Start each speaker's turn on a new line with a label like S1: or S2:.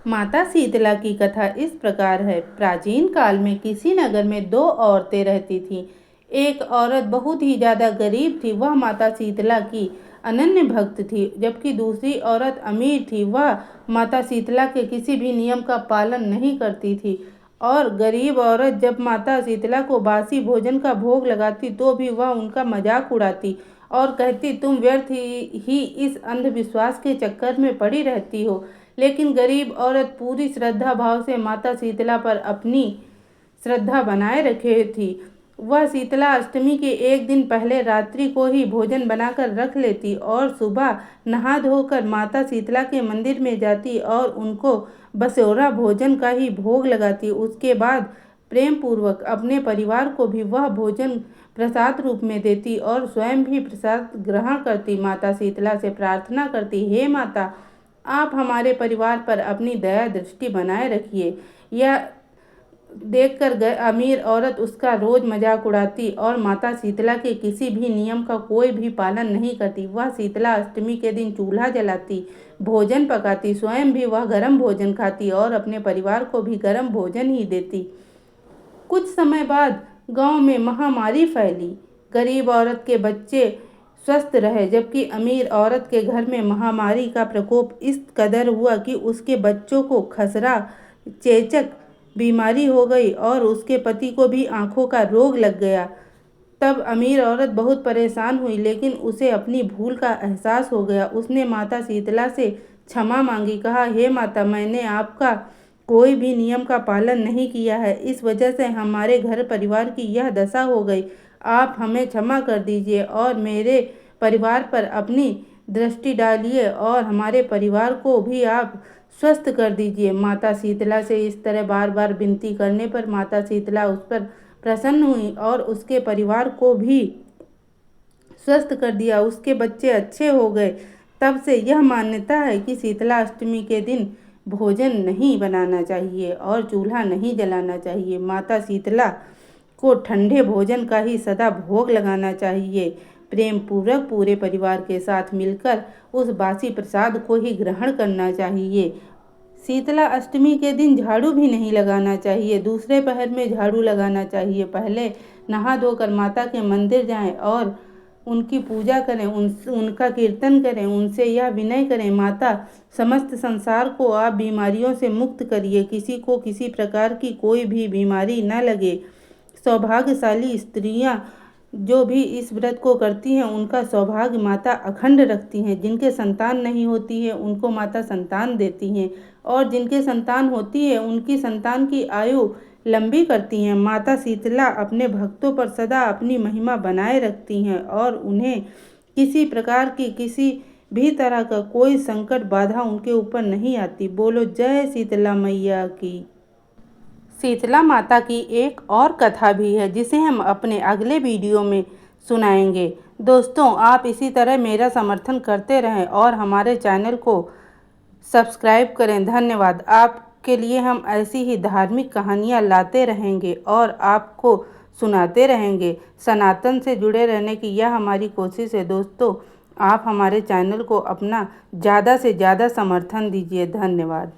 S1: माता शीतला की कथा इस प्रकार है। प्राचीन काल में किसी नगर में दो औरतें रहती थीं। एक औरत बहुत ही ज़्यादा गरीब थी, वह माता शीतला की अनन्य भक्त थी, जबकि दूसरी औरत अमीर थी, वह माता शीतला के किसी भी नियम का पालन नहीं करती थी। और गरीब औरत जब माता शीतला को बासी भोजन का भोग लगाती तो भी वह उनका मजाक उड़ाती और कहती, तुम व्यर्थ ही इस अंधविश्वास के चक्कर में पड़ी रहती हो। लेकिन गरीब औरत पूरी श्रद्धा भाव से माता शीतला पर अपनी श्रद्धा बनाए रखे थी। वह शीतला अष्टमी के एक दिन पहले रात्रि को ही भोजन बनाकर रख लेती और सुबह नहा धोकर माता शीतला के मंदिर में जाती और उनको बसोरा भोजन का ही भोग लगाती। उसके बाद प्रेम पूर्वक अपने परिवार को भी वह भोजन प्रसाद रूप में देती और स्वयं भी प्रसाद ग्रहण करती। माता शीतला से प्रार्थना करती, हे माता, आप हमारे परिवार पर अपनी दया दृष्टि बनाए रखिए। यह देखकर अमीर औरत उसका रोज मजाक उड़ाती और माता शीतला के किसी भी नियम का कोई भी पालन नहीं करती। वह शीतला अष्टमी के दिन चूल्हा जलाती, भोजन पकाती, स्वयं भी वह गर्म भोजन खाती और अपने परिवार को भी गर्म भोजन ही देती। कुछ समय बाद गांव में महामारी फैली। गरीब औरत के बच्चे स्वस्थ रहे, जबकि अमीर औरत के घर में महामारी का प्रकोप इस कदर हुआ कि उसके बच्चों को खसरा, चेचक बीमारी हो गई और उसके पति को भी आंखों का रोग लग गया। तब अमीर औरत बहुत परेशान हुई, लेकिन उसे अपनी भूल का एहसास हो गया। उसने माता शीतला से क्षमा मांगी, कहा, हे माता, मैंने आपका कोई भी नियम का पालन नहीं किया है, इस वजह से हमारे घर परिवार की यह दशा हो गई। आप हमें क्षमा कर दीजिए और मेरे परिवार पर अपनी दृष्टि डालिए और हमारे परिवार को भी आप स्वस्थ कर दीजिए। माता शीतला से इस तरह बार बार विनती करने पर माता शीतला उस पर प्रसन्न हुई और उसके परिवार को भी स्वस्थ कर दिया। उसके बच्चे अच्छे हो गए। तब से यह मान्यता है कि शीतला अष्टमी के दिन भोजन नहीं बनाना चाहिए और चूल्हा नहीं जलाना चाहिए। माता शीतला को ठंडे भोजन का ही सदा भोग लगाना चाहिए। प्रेम पूर्वक पूरे परिवार के साथ मिलकर उस बासी प्रसाद को ही ग्रहण करना चाहिए। शीतला अष्टमी के दिन झाड़ू भी नहीं लगाना चाहिए, दूसरे पहर में झाड़ू लगाना चाहिए। पहले नहा धोकर माता के मंदिर जाएं और उनकी पूजा करें, उनका कीर्तन करें, उनसे यह विनय करें, माता, समस्त संसार को आप बीमारियों से मुक्त करिए, किसी को किसी प्रकार की कोई भी बीमारी न लगे। सौभाग्यशाली स्त्रियां जो भी इस व्रत को करती हैं उनका सौभाग्य माता अखंड रखती हैं। जिनके संतान नहीं होती है उनको माता संतान देती हैं और जिनके संतान होती है उनकी संतान की आयु लंबी करती हैं। माता शीतला अपने भक्तों पर सदा अपनी महिमा बनाए रखती हैं और उन्हें किसी प्रकार की किसी भी तरह का कोई संकट बाधा उनके ऊपर नहीं आती। बोलो जय शीतला मैया की। शीतला माता की एक और कथा भी है जिसे हम अपने अगले वीडियो में सुनाएंगे। दोस्तों, आप इसी तरह मेरा समर्थन करते रहें और हमारे चैनल को सब्सक्राइब करें। धन्यवाद। आपके लिए हम ऐसी ही धार्मिक कहानियाँ लाते रहेंगे और आपको सुनाते रहेंगे। सनातन से जुड़े रहने की यह हमारी कोशिश है। दोस्तों, आप हमारे चैनल को अपना ज़्यादा से ज़्यादा समर्थन दीजिए। धन्यवाद।